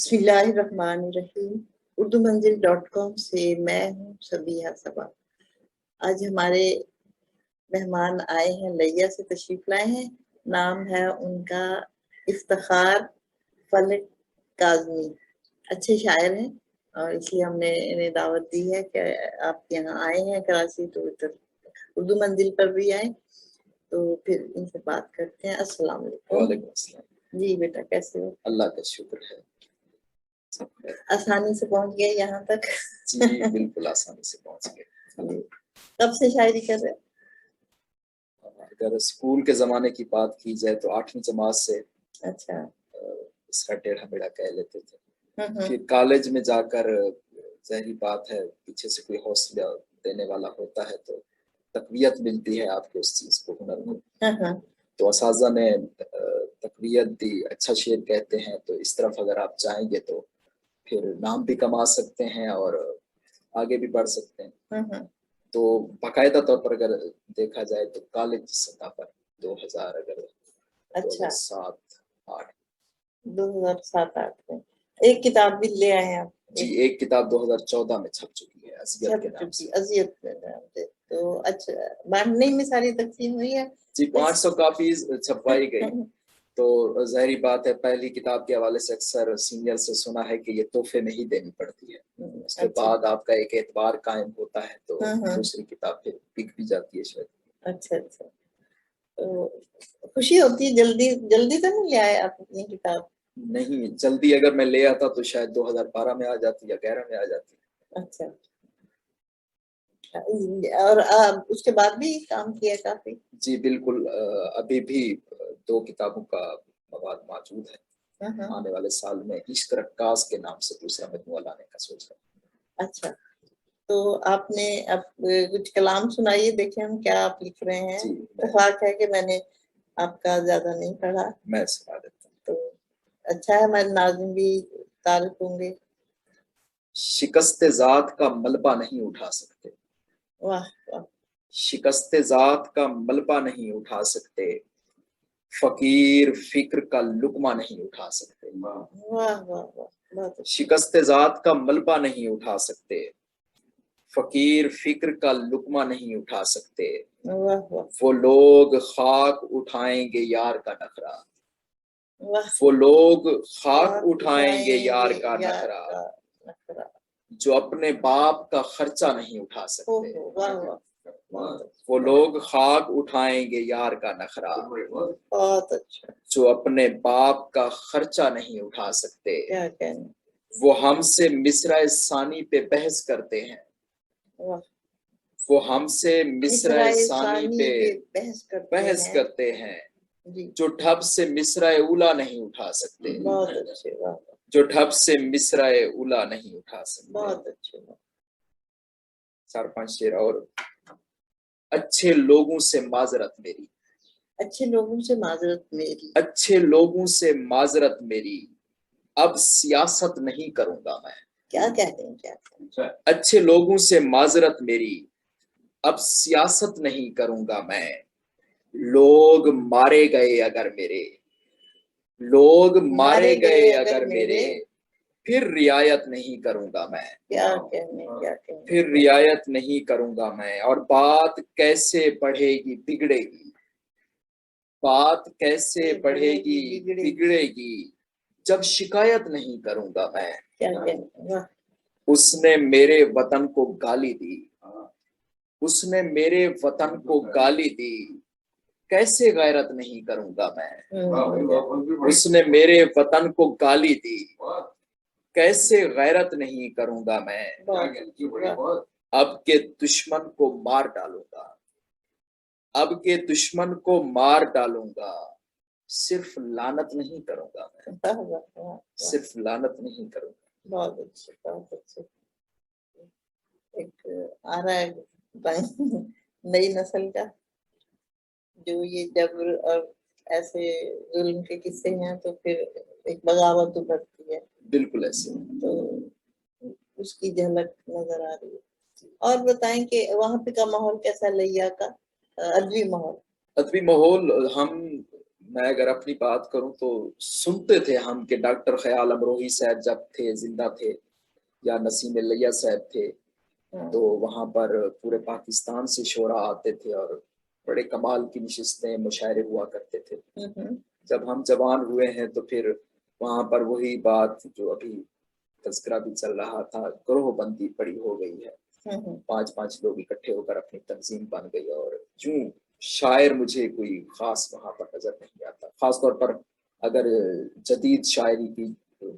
بسم اللہ الرحمن الرحیم۔ اردو منزل.com سے میں ہوں سبیہ صبا۔ آج ہمارے مہمان آئے ہیں، لیا سے تشریف لائے ہیں۔ نام ہے ان کا افتخار فلک کاظمی۔ اچھے شاعر ہیں اور اس لیے ہم نے انہیں دعوت دی ہے کہ آپ یہاں آئے ہیں کراچی تو ادھر اردو منزل پر بھی آئے، تو پھر ان سے بات کرتے ہیں۔ السلام علیکم۔ وعلیکم السلام۔ جی بیٹا، کیسے ہو؟ اللہ کا شکر ہے، آسانی سے پہنچ گئے یہاں تک؟ جی بالکل آسانی سے پہنچ گئے۔ کب سے شاعری کر رہے؟ اگر اسکول کے زمانے کی بات کی جائے تو 8ویں جماعت سے اچھا، اس کا ٹیڑھا میڑھا کہہ لیتے تھے۔ پھر کالج میں جا کر ظاہری بات ہے پیچھے سے کوئی حوصلہ دینے والا ہوتا ہے تو تقویت ملتی ہے آپ کو اس چیز کو، ہنر کو۔ تو اساتذہ نے تقویت دی، اچھا شعر کہتے ہیں تو اس طرف اگر آپ چاہیں گے تو پھر نام بھی کما سکتے ہیں اور آگے بھی بڑھ سکتے ہیں۔ تو باقاعدہ طور پر اگر دیکھا جائے تو کالج سطح پر 2000 اگر 2007-8 میں ایک کتاب بھی لے آئے ہیں آپ؟ جی، ایک کتاب 2014 میں چھپ چکی ہے، اذیت کے نام سے۔ اذیت کے نام سے۔ تو اچھا، بانٹنے میں ساری تقسیم ہوئی ہے؟ جی 500 کاپیز چھپوائی گئی۔ تو ظاہری بات ہے پہلی کتاب کے حوالے سے اکثر سینئر سے سنا ہے کہ یہ تحفے میں ہی دینی پڑتی ہے، اس کے بعد آپ کا ایک اعتبار قائم ہوتا ہے تو دوسری کتاب پھر بک بھی جاتی ہے شاید۔ اچھا اچھا، تو خوشی ہوتی ہے۔ جلدی تو نہیں لے آئے آپ اپنی کتاب؟ نہیں، جلدی اگر میں لے آتا تو شاید 2012 میں آ جاتی یا 11 میں آ جاتی۔ اچھا، اور اس کے بعد بھی کام کیا کافی؟ جی بالکل، ابھی بھی 2 کتابوں کا مواد موجود ہے۔ آنے والے سال میں عشق رکاز کے نام سے دوسرا مجموعہ لانے کا سوچ رہا ہوں۔ اچھا، تو آپ نے اب کچھ کلام سنائیے، دیکھیں ہم کیا آپ لکھ رہے ہیں۔ اتفاق ہے کہ میں نے آپ کا زیادہ نہیں پڑھا، میں سنا دیتا ہوں۔ تو اچھا ہے، ہمارے ناظرین بھی تعارف ہوں گے۔ شکست ذات کا ملبہ نہیں اٹھا سکتے، واہ واہ، شکست ذات کا ملبہ نہیں اٹھا سکتے، فقیر فکر کا لقمہ نہیں اٹھا سکتے۔ واہ واہ واہ، شکست ذات کا ملبہ نہیں اٹھا سکتے، فقیر فکر کا لقمہ نہیں اٹھا سکتے، وہ لوگ خاک اٹھائیں گے یار کا نخرہ، وہ لوگ خاک اٹھائیں گے یار کا نخرہ، جو اپنے باپ کا خرچہ نہیں اٹھا سکتے، وہ لوگ خاک اٹھائیں گے یار کا نخرہ، جو اپنے باپ کا خرچہ نہیں اٹھا سکتے، وہ ہم سے مصرع ثانی پہ بحث کرتے ہیں، وہ ہم سے مصرع ثانی پہ بحث کرتے ہیں، جو ڈھب سے مصرع اولا نہیں اٹھا سکتے، جو ڈھب سے مصرع اولا نہیں اٹھا سکتے۔ بہت اچھے، 4-5 شعر اور۔ اچھے لوگوں سے معذرت میری، اچھے لوگوں سے معذرت میری، اچھے لوگوں سے معذرت میری، اب سیاست نہیں کروں گا میں۔ کیا کہتے ہیں، کیا؟ اچھے لوگوں سے معذرت میری، اب سیاست نہیں کروں گا میں، لوگ مارے گئے اگر میرے، لوگ مارے گئے اگر میرے، پھر رعایت نہیں کروں گا میں، کیا کہنے، کیا کہنے، پھر رعایت نہیں کروں گا میں۔ اور بات کیسے بڑھے گی بگڑے گی، بات کیسے بڑھے گی بگڑے گی، جب شکایت نہیں کروں گا میں۔ کیا کہنے، اس نے میرے وطن کو گالی دی، اس نے میرے وطن کو گالی دی، کیسے غیرت نہیں کروں گا میں۔ اس نے میرے وطن کو گالی دی، کیسے غیرت نہیں کروں گا میں۔ اب کے دشمن کو مار ڈالوں گا، اب کے دشمن کو مار ڈالوں گا، صرف لعنت نہیں کروں گا میں، صرف لعنت نہیں کروں گا۔ بہت اچھے، بہت اچھے۔ ایک آ رہا ہے نئی نسل کا، جو یہ جبر اور ایسے ظلم کے قصے ہیں تو پھر ایک بغاوت ابھرتی ہے، بالکل ایسے۔ تو اس کی جھلک نظر آ رہی ہے۔ اور بتائیں کہ وہاں پہ کا ماحول کیسا، لیا کا ادبی ماحول؟ ادبی ماحول، ہم میں اگر اپنی بات کروں تو سنتے تھے ہم کہ ڈاکٹر خیال امروہی صاحب جب تھے زندہ تھے یا نسیم لیہ صاحب تھے تو وہاں پر پورے پاکستان سے شعراء آتے تھے اور بڑے کمال کی نشستیں مشاعرے ہوا کرتے تھے. جب ہم جوان ہوئے ہیں تو پھر وہاں پر وہی بات جو ابھی تذکرہ بھی چل رہا تھا، گروہ بندی پڑی ہو گئی ہے. 5 لوگ اکٹھے ہو کر اپنی تنظیم بن گئی اور جو شاعر مجھے کوئی خاص وہاں پر نظر نہیں آتا. خاص طور پر اگر جدید شاعری کی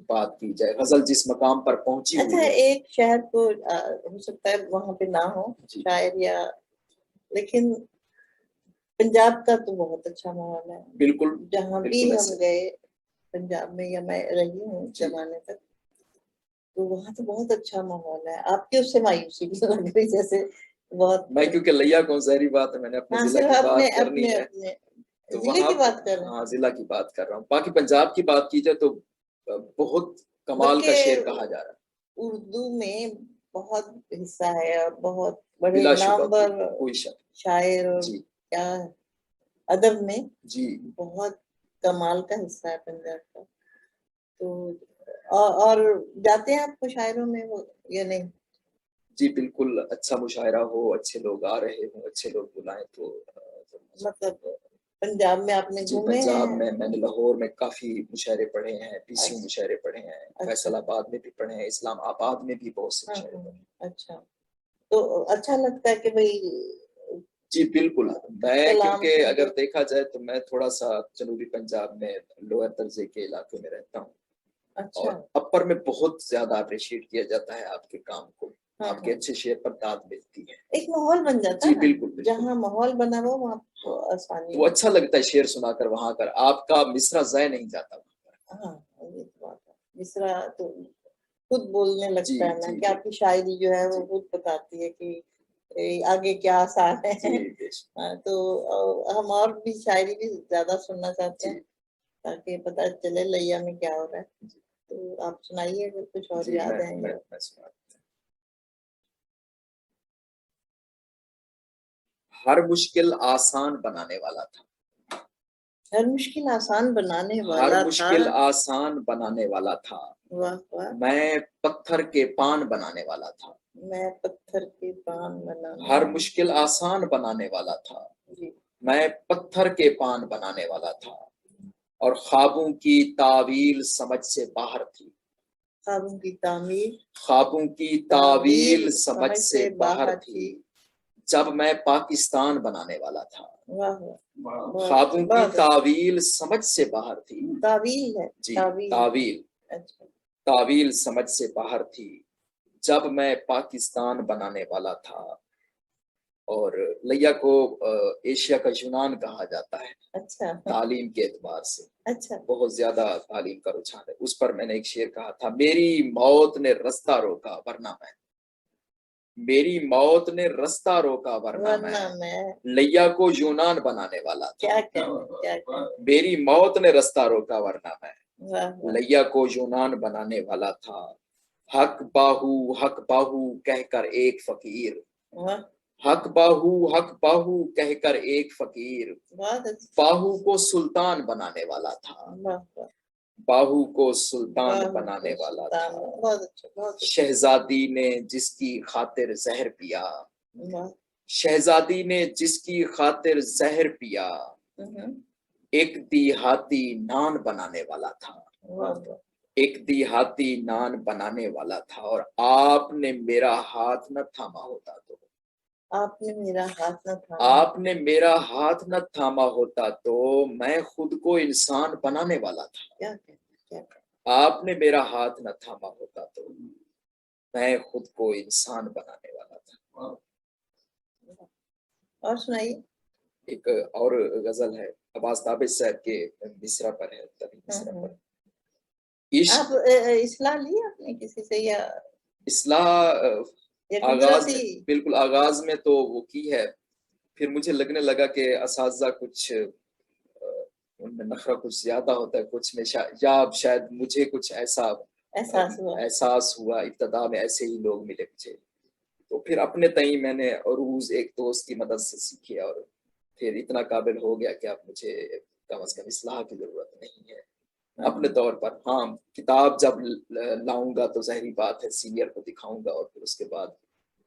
بات کی جائے، غزل جس مقام پر پہنچی اچھا ہوئی ہے. ایک شہر کو ہو سکتا ہے وہاں پہ نہ ہو شاعر یا، لیکن پنجاب کا تو بہت اچھا ماحول ہے. بالکل جہاں بھی ہم گئے پنجاب میں یا میں رہی ہوں زمانے تک تو وہاں تو بہت اچھا ماحول ہے. آپ کی اس سے مایوسی بھی لگ رہی جیسے بہت. میں کیونکہ لیا کو ظاہری بات ہے میں نے اپنے ضلع کی بات کرنی ہے تو ضلع کی بات کر رہے ہیں. ہاں ضلع کی بات کر رہا ہوں. باقی پنجاب کی بات کی جائے تو بہت کمال کا شعر کہا جا رہا ہے. اردو میں بہت حصہ ہے اور بہت بڑے نامور شاعر اور کیا ادب میں جی بہت کمال کا حصہ ہے پنجاب کا. تو اور جاتے ہیں آپ مشاعروں میں یا نہیں؟ جی بالکل، اچھا مشاعرہ ہو، اچھے لوگ آ رہے ہوں، اچھے لوگ بلائیں تو مطلب پنجاب میں آپ نے گھومے ہیں؟ پنجاب میں نے لاہور میں کافی مشاعرے پڑھے ہیں، پی سی مشاعرے پڑھے ہیں، فیصل آباد میں بھی پڑھے ہیں، اسلام آباد میں بھی بہت سے مشاعرے پڑھے ہیں. اچھا تو اچھا لگتا ہے کہ بھئی جی بالکل. میں کیونکہ اگر دیکھا جائے تو میں تھوڑا سا جنوبی پنجاب میں لوئر درجے کے علاقے میں رہتا ہوں. اور اپر میں بہت زیادہ اپریشیٹ کیا جاتا ہے آپ کے کام کو، آپ کے اچھے شعر پر داد ملتی ہے. ایک ماحول بن جاتا ہے. جی بالکل، جہاں ماحول بنا ہو وہاں آسانی وہ اچھا لگتا ہے شعر سنا کر وہاں کر آپ کا مصرع ضائع نہیں جاتا. ہاں یہ بات ہے. مصرع تو خود بولنے لگتا ہے نا کہ آپ کی شاعری جو ہے وہ خود بتاتی ہے کہ آگے کیا آثار ہے. تو ہم اور بھی شاعری بھی زیادہ سننا چاہتے ہیں تاکہ پتہ چلے لیا میں کیا ہو رہا ہے. تو آپ سنائیے اگر کچھ اور یاد ہے. ہر مشکل آسان بنانے والا تھا. ہر مشکل آسان بنانے والا تھا. ہر مشکل آسان بنانے والا تھا. واہ واہ. میں پتھر کے پان بنانے والا تھا. میں پتھر کے پان بنانے. ہر مشکل آسان بنانے والا تھا. میں پتھر کے پان بنانے والا تھا اور خوابوں کی تعویل سمجھ سے باہر تھی. خوابوں کی تعمیر. خوابوں کی تعویل سمجھ سے باہر تھی جب میں پاکستان بنانے والا تھا. خوابوں کی تعویل سمجھ سے باہر تھی. تعویل ہے جی تعویل. تعویل سمجھ سے باہر تھی جب میں پاکستان بنانے والا تھا. اور لیا کو ایشیا کا یونان کہا جاتا ہے. اچھا. تعلیم کے اعتبار سے اچھا بہت زیادہ تعلیم کا رجحان ہے. اس پر میں نے ایک شعر کہا تھا، میری موت نے رستہ روکا ورنہ میں. میری موت نے رستہ روکا ورنہ میں لیا کو یونان بنانے والا تھا. میری موت نے رستہ روکا ورنہ میں لیا کو یونان بنانے والا تھا. حق باہو کہہ کر ایک فقیر. حق باہو کہہ کر ایک فقیر باہو کو سلطان بنانے والا تھا. باہو کو سلطان بنانے والا تھا. شہزادی نے جس کی خاطر زہر پیا. شہزادی نے جس کی خاطر زہر پیا ایک دیہاتی نان بنانے والا تھا. ایک دیہاتی نان بنانے والا تھا. اور آپ نے میرا ہاتھ نہ تھاما ہوتا تو. آپ نے میرا ہاتھ نہ تھاما. آپ نے میرا ہاتھ نہ تھاما ہوتا تو میں خود کو انسان بنانے والا تھا. آپ نے میرا ہاتھ نہ تھاما ہوتا تو میں خود کو انسان بنانے والا تھا. اور سنائیے. ایک اور غزل ہے عباس ثابت صاحب کے مصرع پر ہے. مصرع پر آپ اصلاح لی آپ نے کسی سے یا اصلاح آغاز میں بالکل آغاز میں تو وہ کی ہے. پھر مجھے لگنے لگا کہ اساتذہ کچھ ان میں نخرہ کچھ زیادہ ہوتا ہے کچھ میں یا شاید مجھے کچھ ایسا احساس ہوا. ابتدا میں ایسے ہی لوگ ملے مجھے تو پھر اپنے تئیں میں نے عروض ایک دوست کی مدد سے سیکھے اور پھر اتنا قابل ہو گیا کہ اب مجھے کم از کم اصلاح کی ضرورت نہیں ہے اپنے طور پر. ہاں کتاب جب لاؤں گا تو ظاہری بات ہے سینئر کو دکھاؤں گا اور پھر اس کے بعد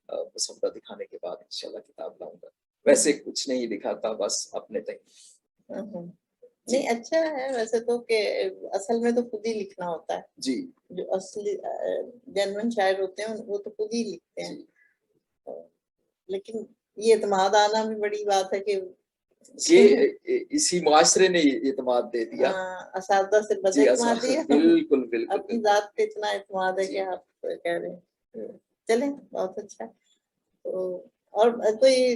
مسودہ دکھانے کے بعد انشاءاللہ کتاب لاؤں گا. ویسے کچھ نہیں دکھاتا بس اپنے تک. نہیں اچھا ہے ویسے تو کہ اصل میں تو خود ہی لکھنا ہوتا ہے. جی جو اصلی جینوین شاعر ہوتے ہیں وہ تو خود ہی لکھتے ہیں. لیکن یہ اعتماد آنا بھی بڑی بات ہے کہ یہ اسی معاشرے نے اعتماد دے دیا. اساتذہ سے بد اعتماد دیا. بالکل بالکل اپنی ذات پہ اتنا اعتماد ہے کہ آپ کہہ رہے ہیں. چلیں بہت اچھا. تو اور کوئی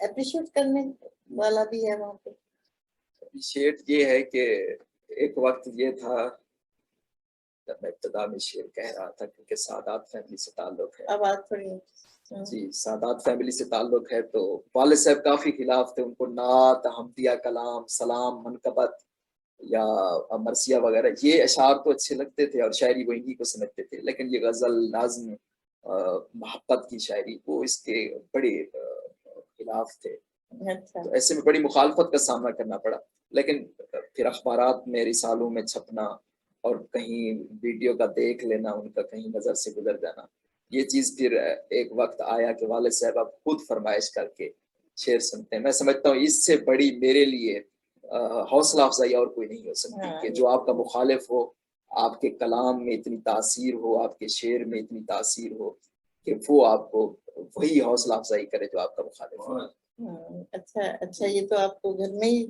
اپریشیٹ کرنے والا بھی ہے وہاں پہ؟ اپریشیٹ یہ ہے کہ ایک وقت یہ تھا جب میں ابتدا میں شعر کہہ رہا تھا کیونکہ سادات فیملی سے تعلق ہے. آواز تھوڑی جی سادات فیملی سے تعلق ہے تو والد صاحب کافی خلاف تھے. ان کو نعت حمدیہ کلام سلام منقبت یا مرثیہ وغیرہ یہ اشعار تو اچھے لگتے تھے اور شاعری وہ انہی کو سمجھتے تھے. لیکن یہ غزل نظم محبت کی شاعری وہ اس کے بڑے خلاف تھے. تو ایسے میں بڑی مخالفت کا سامنا کرنا پڑا. لیکن پھر اخبارات میں رسالوں میں چھپنا اور کہیں ویڈیو کا دیکھ لینا ان کا کہیں نظر سے گزر جانا یہ چیز پھر ایک وقت آیا کہ والد صاحب اب خود فرمائش کر کے شعر سنتے ہیں. میں سمجھتا ہوں اس سے بڑی میرے لیے حوصلہ افزائی اور کوئی نہیں ہو سکتی کہ جو آپ کا مخالف ہو آپ کے کلام میں اتنی تاثیر ہو آپ کے شعر میں اتنی تاثیر ہو کہ وہ آپ کو وہی حوصلہ افزائی کرے جو آپ کا مخالف ہو. اچھا یہ تو آپ کو گھر میں ہی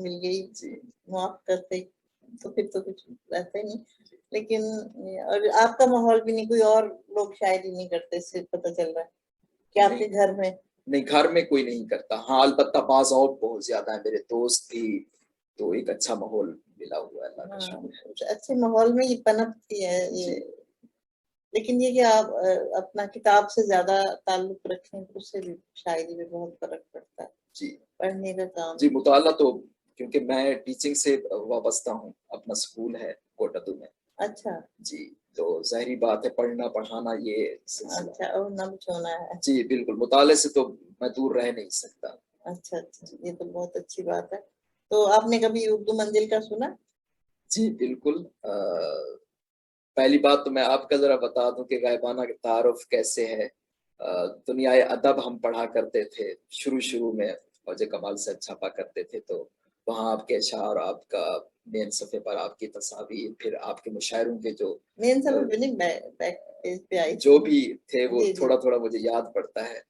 مل گئی. جی معاف کرتے تو پھر تو کچھ رہتا ہی نہیں. لیکن اور آپ کا ماحول بھی نہیں کوئی اور لوگ شاعری نہیں کرتے اس سے پتہ چل رہا ہے کہ آپ کے گھر میں نہیں گھر میں کوئی نہیں کرتا. ہاں البتہ بعض اور بہت زیادہ ہے میرے دوست بھی تو ایک اچھا ماحول ملا ہوا ہے اللہ کا شکر ہے. اچھے ماحول میں یہ پنپتی ہے یہ. لیکن یہ کہ آپ اپنا کتاب سے زیادہ تعلق رکھیں اس سے بھی شاعری میں بہت فرق پڑتا ہے. جی پڑھنے کا کام جی مطالعہ تو کیونکہ میں ٹیچنگ سے وابستہ ہوں اپنا سکول ہے کوٹدو میں. اچھا جی تو ظاہری بات ہے پڑھنا پڑھانا یہ اچھا اور نم چھونا ہے. جی بالکل مطالعے سے تو میں دور رہ نہیں سکتا. اچھا یہ تو بہت اچھی بات ہے. تو آپ نے کبھی اردو منزل کا سنا؟ جی بالکل. پہلی بات تو میں آپ کا ذرا بتا دوں کہ غائبانہ کا تعارف کیسے ہے. دنیائے ادب ہم پڑھا کرتے تھے شروع میں خواجہ کمال سے چھاپا کرتے تھے تو وہاں آپ کے اشعار آپ کا مین صفحے پر آپ کی تصاویر پھر آپ کے مشاعروں کے جو مین صفحے پہ نہیں بیک پیج پہ آئی جو بھی تھے وہ تھوڑا تھوڑا مجھے یاد پڑتا ہے.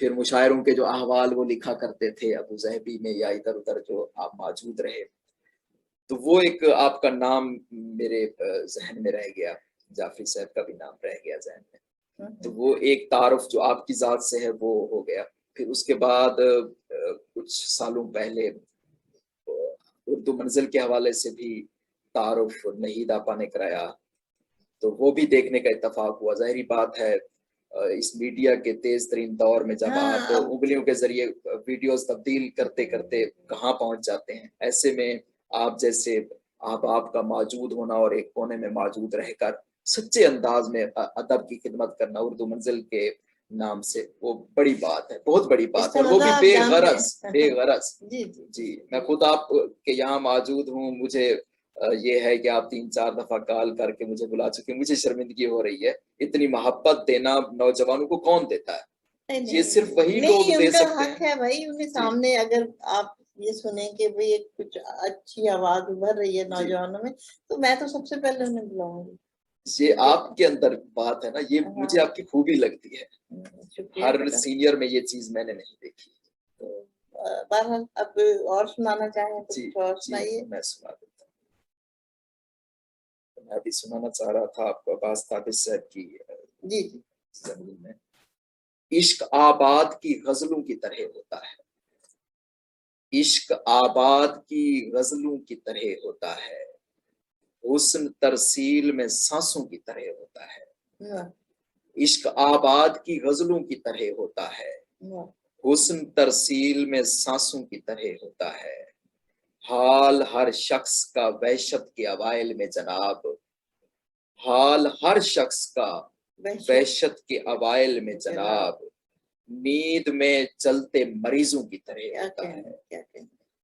پھر مشاعروں کے جو احوال وہ لکھا کرتے تھے ابو ظہبی میں یا ادھر ادھر جو آپ موجود رہے تو وہ ایک آپ کا نام میرے ذہن میں رہ گیا. جعفری صاحب کا بھی نام رہ گیا ذہن میں. تو وہ ایک تعارف جو آپ کی ذات سے ہے وہ ہو گیا. پھر اس کے بعد کچھ سالوں پہلے اردو منزل کے حوالے سے بھی تعارف نہید آپا نے کرایا تو وہ بھی دیکھنے کا اتفاق ہوا. ظاہری بات ہے اس میڈیا کے تیز ترین دور میں جب آپ انگلیوں کے ذریعے ویڈیوز تبدیل کرتے کرتے کہاں پہنچ جاتے ہیں ایسے میں آپ جیسے آپ کا موجود ہونا اور ایک کونے میں موجود رہ کر سچے انداز میں ادب کی خدمت کرنا اردو منزل کے نام سے وہ بڑی بات ہے بہت بڑی بات ہے. اور وہ بھی بے غرض. جی میں خود آپ کے یہاں موجود ہوں مجھے یہ ہے کہ آپ 3-4 دفعہ کال کر کے مجھے بلا چکے. مجھے شرمندگی ہو رہی ہے. اتنی محبت دینا نوجوانوں کو کون دیتا ہے؟ یہ صرف وہی لوگ دے سکتے ہیں. ان کا حق ہے بھائی انہیں سامنے اگر آپ یہ سنیں کہ بھئی ایک کچھ اچھی آواز ابھر رہی ہے نوجوانوں میں تو میں تو سب سے پہلے انہیں بلاؤں گی. یہ آپ کے اندر بات ہے نا یہ مجھے آپ کی خوبی لگتی ہے. ہر سینئر میں یہ چیز میں نے نہیں دیکھی. بہرحال اب اور سنانا چاہیں تو کچھ اور سنائیے. میں سنا دیتا ہوں. میں بھی سنانا چاہ رہا تھا آپ کو عباس ثابت صاحب کی زمین میں. عشق آباد کی غزلوں کی طرح ہوتا ہے. عشق آباد کی غزلوں کی طرح ہوتا ہے. حسن ترسیل میں سانسوں کی طرح ہوتا ہے. عشق آباد کی غزلوں کی طرح ہوتا ہے. حسن ترسیل میں سانسوں کی طرح ہوتا ہے. حال ہر شخص کا وحشت کے اوائل میں جناب. حال ہر شخص کا وحشت کے اوائل میں جناب. نیند میں چلتے مریضوں کی طرح ہوتا ہے.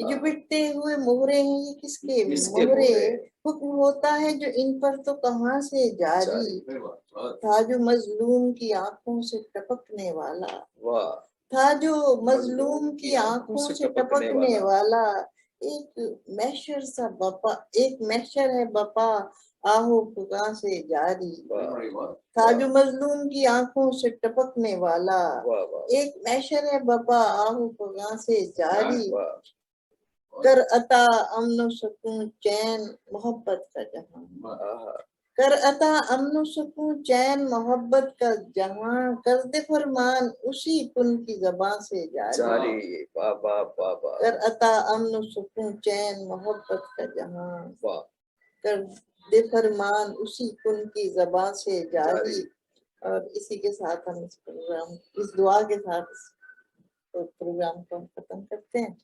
یہ جو پٹتے ہوئے مہرے ہیں یہ کس کے کس کے مہرے؟ مہرے؟ حکم ہوتا ہے جو ان پر تو کہاں سے جاری، تھا جو مظلوم کی آنکھوں سے ٹپکنے والا، واہ تھا جو مظلوم کی آنکھوں سے ٹپکنے والا، ایک محشر سا بپا، ایک محشر ہے بپا آہو فغاں سے جاری، تھا جو مظلوم کی آنکھوں سے ٹپکنے والا، ایک محشر ہے بپا آہو فغاں سے جاری، کر عطا امن و سکون چین محبت کا جہاں، کر عطا امن و سکون چین محبت کا جہاں، کر دے فرمان اسی کن کی زباں سے جاری، کر عطا امن و سکون چین محبت کا جہاں، کر دے فرمان اسی کن کی زباں سے جاری۔ اور اسی کے ساتھ ہم اس دعا کے ساتھ پروگرام کو ختم کرتے ہیں۔